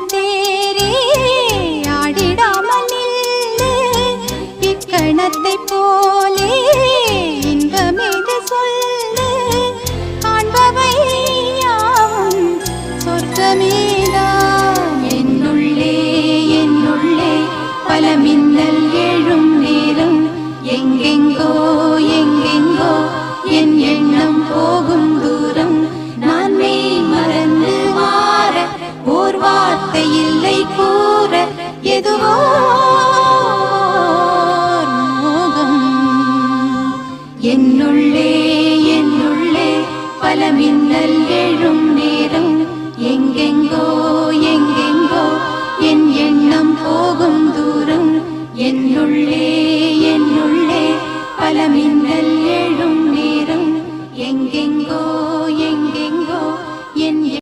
தேரே ஆடிடாமல் நில்லு இக்கணத்தை போலே இன்பமேது சொல்லு காண்பவை யாவும் சொர்க்கமேதான் என்னுள்ளே என்னுள்ளே பல மின்னல் எழும் நேரம் எங்கெங்கோ எங்கெங்கோ என் எண்ணம் போகும் தூரம் நான் மெய் மறந்து மாற ஓர் வார்த்தை இல்லை கூற எதுவோ மோகம் என்னுள்ளே என்னுள்ளே பல மின்னல்